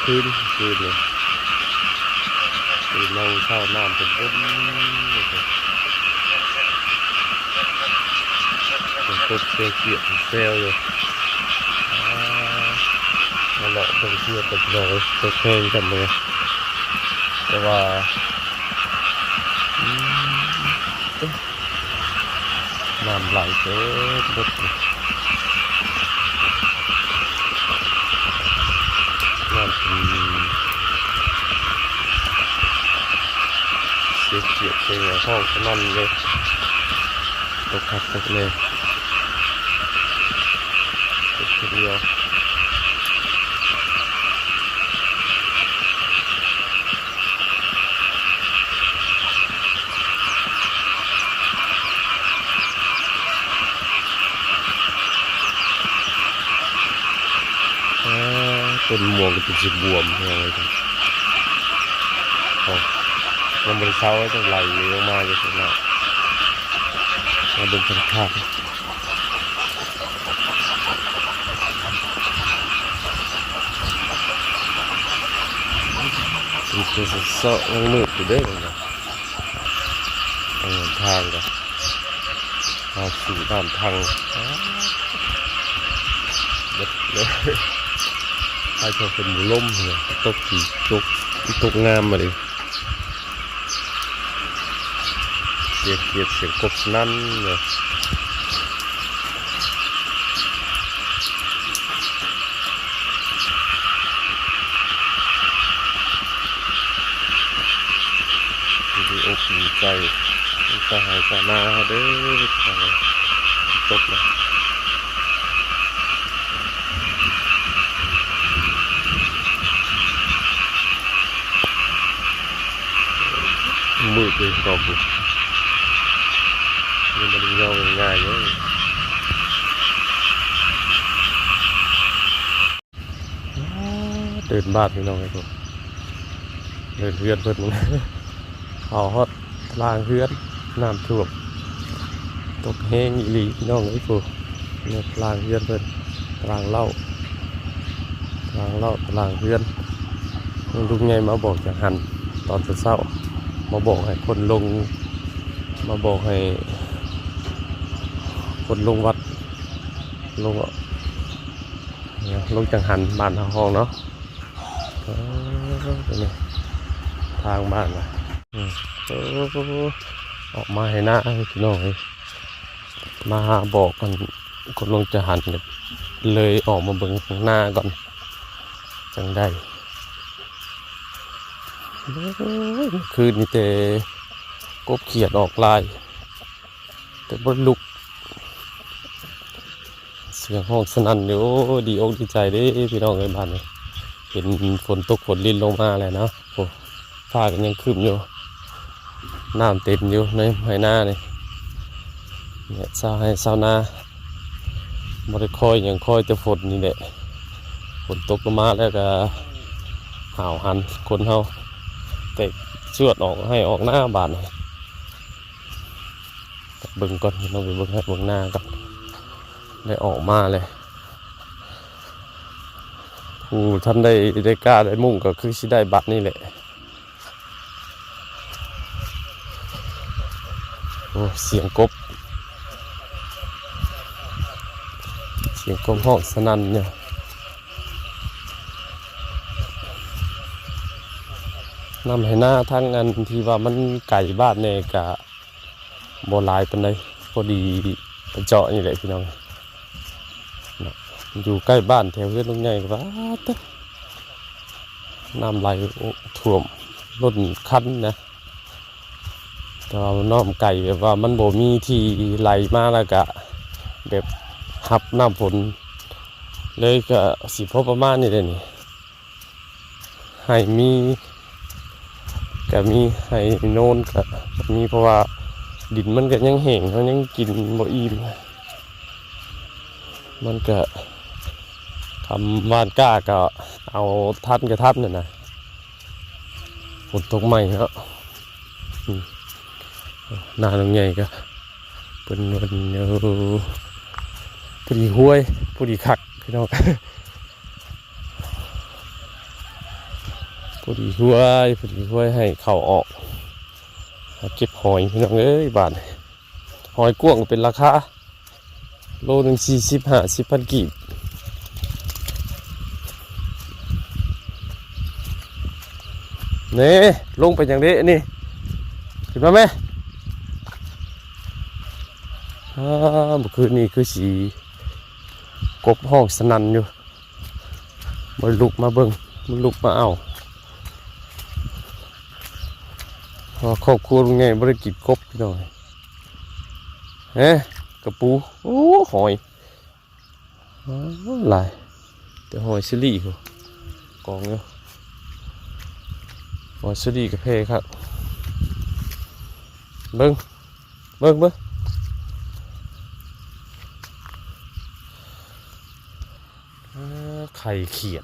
คืนเลยคือเราเช่าน้ำเป็นต้นเป็นต้นเสียเกียร์เซลเลยมาเลาะตรงเที่ยวตกน้อยตกแห้งกันเลยแต่ว่าน้ำไหลเต็มรถน้ำเสียเกียร์เสียห้องนั่นเลยตกขัดตกเลยตกทีเดียวต้นม่วงก็เป็นสีบวมอะไรกันมันบริเช้าต้องไหลลงมาจะถึงแล้วมาดูสันขาดมันจะเสาะมืดอยู่ได้เลยนะทางกันมาสู่ด้านทางเด็ดเลยใครชอบเป็นหมูล้มเนี่ยตกขี่ตกงามมาดิเสียงกบนั่นเนี่ยดีอกดีใจสหายสานาเด้อตกเลยมืดเลยกอบมันมันเงาง่ายเลยเดินบ้านพี่น้องไอ้พวกเดินเพื่อนเพื่อนมึงเขาฮอดลางเพื่อนน้ำท่วมตกแห้งอีหลีพี่น้องไอ้พวกเนี่ยลางเพื่อนเพื่อนลางเล่าลางเพื่อนลุงไงมาบอกจากหันตอนเช้ามาบอกให้คนลงมาบอกให้คนลงวัดลงจังหันบ้านห้องเนาะนี่ทางบ้านนะออกมาให้หน้าพี่น้องมาบอกกันคนลงจังหันเลยออกมาเบิ่งหน้าก่อนจังได้คืนนี้แต่กบเขียดออกลายแต่บนลุกเสียงห้องสนั่นอยู่ดีอกดีใจเด้พี่น้องในบ้านเลยเห็นฝนตกฝนลิ้นลงมาเลยนะโอ้ฟ้ากันยังคืบอยู่น้ำเต็มอยู่ในไร่นาเนี่ยชาวนาบริคอยอย่างคอยจะฝนนี่แหละฝนตกลงมาแล้วก็หาวหันคนเฮาแต่เชือดออกให้ออกหน้าบานเบิ่งก่อนเราไปเบิ่งให้เบิ่งหน้าก่อนได้ออกมาเลยผู้ท่านได้กล้าได้มุ่งก็คือสิได้บัตรนี่แหละโอ้เสียงกบห้องสนั่นเนี่ยนำให้หน้าทั้งอันที่ว่ามันไก่บ้านเนี่ยกะโบราณเป็นไรพอดีไปเจาะนี่แหละพี่น้องอยู่ใกล้บ้านแถวเพื่อนลุงใหญ่ว่าน้ำไหลท่วมล้นคันนะแต่ว่าน้ำไก่แบบว่ามันโบมีที่ไหลมาแล้วกะแบบหับน้ำฝนเลยก็สิพอประมาณนี้เลยนี่ให้มีก็มีให้โน่นก็มีเพราะว่าดินมันก็ยังแห้งเขายังกินบ่อิ่มมันก็ทำบ้านกล้าก็เอาทัดกระทับเนี่ยนะฝนตกใหม่ครับนาตรงใหญ่ก็เป็นผู้ดีห้วยผู้ดีคักพี่น้อง พอดีห้วยให้เข่าออกเก็บหอยพี่น้องเอ้ยบาทหอยกวางเป็นราคาโลหนึ่ง40-50 พันกีบนี่ลงไปอย่างนี้นี่ขึ้นมาไหมเมื่อคืนนี้คือสีกบห้องสนั่นอยู่มันลุกมาเบิ่งมันลุกมาเอาครอบครัวไงบริกิจกบพี่น้อยเฮ้กระปูโอ้หอยหลายแต่หอยซิลี่กูกองเนาะหอยซิลี่กับเพครับเบิ่งไข่เขียด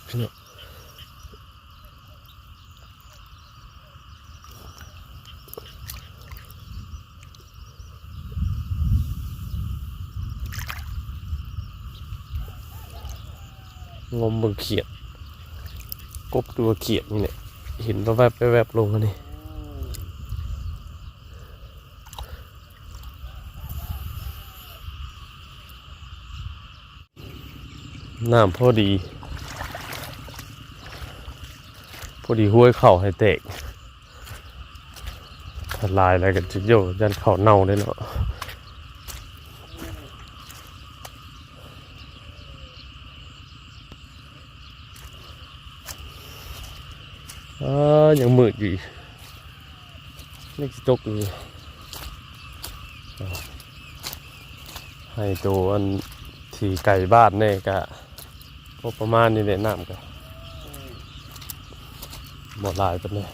พี่น้องงมเบิ่งเขียดกบตัวเขียดนี่เนี่ยเห็นแวบลงอันนี้น้ำพอดีห้วยเข่าให้แตกทลายอะไรกันจุดโยยันเข่าเน่าได้เนาะยังมืดอยู่นี่ตกอยู่ให้ตัวอันที่ไก่บ้านเนี่ยกะประมาณนี้แหละน้ำกะหมดลายไปเลย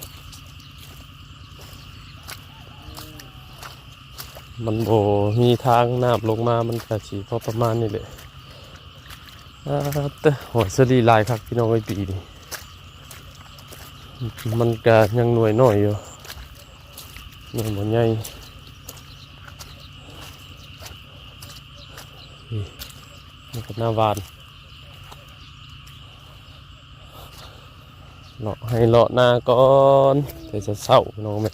มันโบมีทางน้ำลงมามันกะสีพอประมาณนี้แหละแต่หอยสลีลายครับพี่น้องไอ้ปีนี่มันกะยังหน่วยน้อยอยู่หน่วยมันใหญ่นี่ก็หน้าวานเลาะให้เลาะหน้าก่อนเดี๋ยวจะเศร้าน้องไหม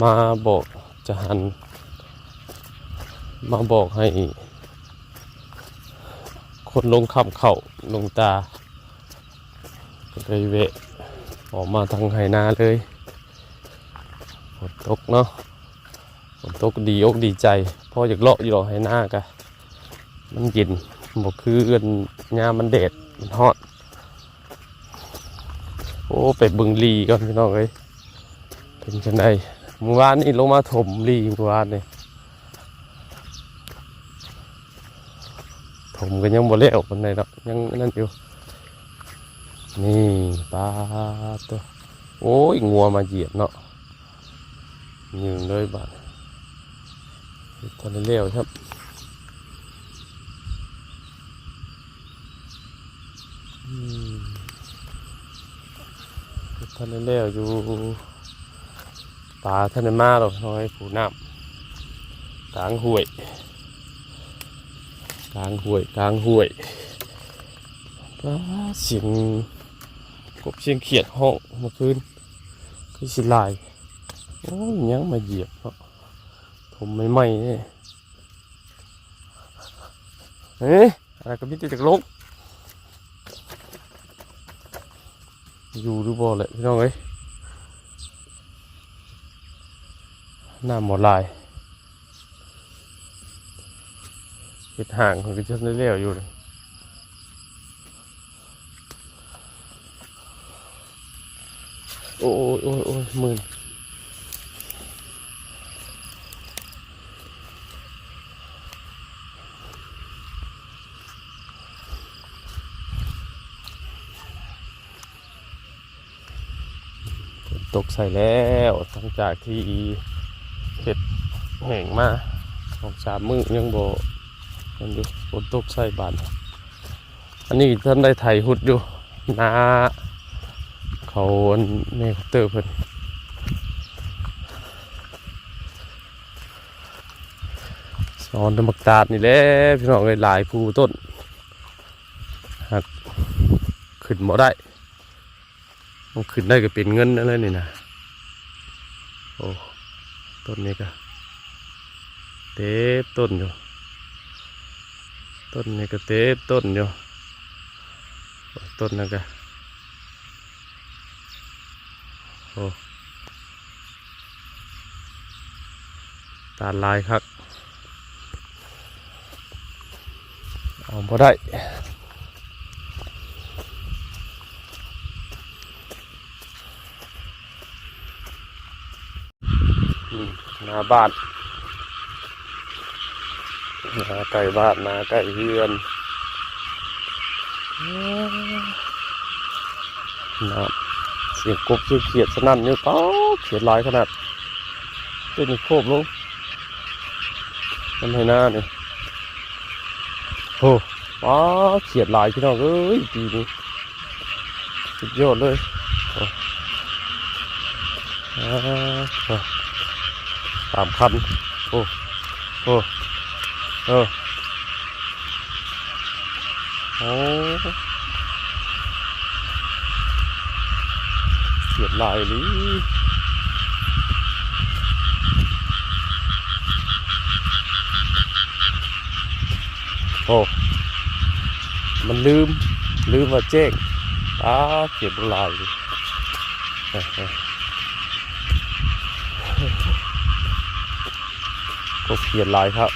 มาบอกจะหันมาบอกให้คนลงคำเข่าลงตาก็เลยเวะออกมาทางไหนาเลยฝนตกเนาะฝนตกดีอกดีใจพออยากเลาะอยู่หรอกไหนากะมันเย็นบอกคือเอื้อนยามมันแดดมันฮอตโอ้ไปบึงลีก่อนพี่น้องเอ้ยเป็นจังไดเมื่อวานนี่ลงมาถมลีเมื่อวานนี่ถมกันยังบ่เละออกคนใดเนาะยังนั่นอยู่นี่ปลาตัวโอ้ยงัวมาเหยียบเนาะยืนเลยบ้านตอนนี้เลี้ยวครับท่านนี้เลี้ยวอยู่ปลาท่านนี้มาหรอกน้อยผูน้ำกลางห้วยปลาเสียงกบเสียงเขียดห้องเมื่อคืนคือสิลายโอ้ยยังมาเหยียบเนาะผมไม่ไหม้เนี่ยเฮ้ยอะไรก็มิตรจากโลกอยู่ดูบ่เลยพี่น้องเอ้ยน้ำหมดลายเห็ดห่างของกระเจี๊ยบเลี้ยวอยู่เลยโอ้ยมืนตกใส่แล้วหลังจากที่เห็ดแห้งมา2-3 มื้อยังบ่มันดูฝนตกใส่บานอันนี้ท่านได้ไถหุดอยู่นาเขาเนคเตอร์เพิ่นสอนธรรมกตาดนี่แหละพี่น้องเลยหลายภูต้น หากขึ้นบ่ได้มันขึ้นได้ก็เป็นเงินอะไรนี่นะโอ้ต้นนี้ก็เต็มต้นอยู่ต้นนี้ก็เต็มต้นอยู่ต้นนั่นก็โอ้ตาลายครับเอาบ่ได้หน้าบ้านหน้าไก่บ้านหน้าไก่เฮือนน้ำเสียงกบเสียงเขียดสนั่นอยู่เต้าเขียดลายขนาดเป็นโคบลงมันให้หน้าเนี่ยโอ้ว้าเขียดลายพี่น้องเอ้ยปีนี้สุดยอดเลยตามคันโอ้โอ้โอ้โอ้เขียดลายนี่โอ้มันลืมว่าแจ้งเขียดลายดิก็เขียดลายครับ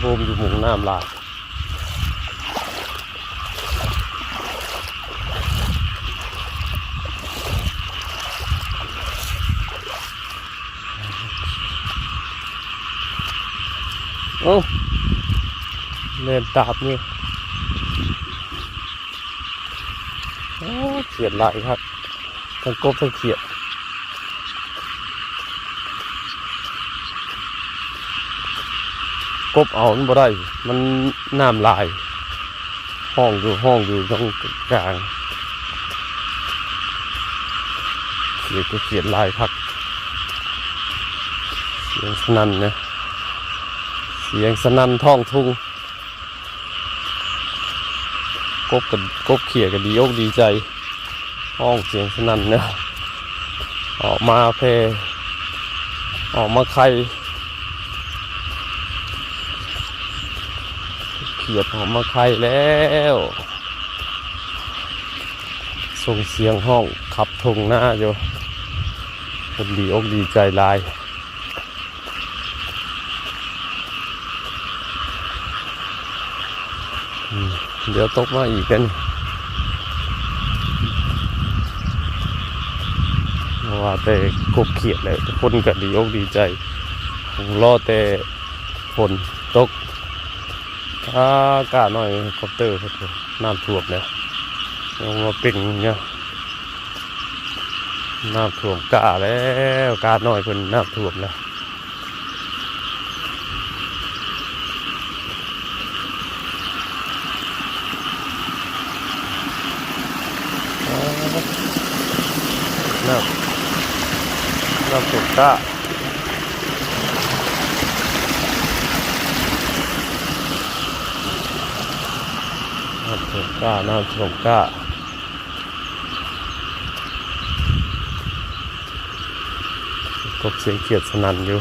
โฮมอยู่หมุงน้ำลายโอ้เล่นตาบนี่เขียดลายครับทั้งกบทั้งเขียดกบเอามันบ่ได้มันน้ำลายห้องอยู่ตรงกลางเขียดก็เขียดลายครับเสียงสนั่นนะเสียงสนั่นท้องทุ่งกบเขียดก็ดีอกดีใจห้องเสียงสนั่นเนี่ยออกมาเพออกมาไข่เขียดออกมาไข่แล้วส่งเสียงห้องขับทงหน้าอยู่คนดีอกดีใจลายเดี๋ยวตกมาอีกกันว่าแต่กบเขียดเลยคนก็ดีอกดีใจผมรอแต่ฝนตกอากาศหน่อยคอปเตอร์น้ำท่วมเลยยังมาเป็นเนี่ยน้ำท่วมกาแล้วกาหน่อยเป็นน้ำท่วมแล้วน้ำท่วมกาน้ำท่วมกบเสียงเขียดสนั่นอยู่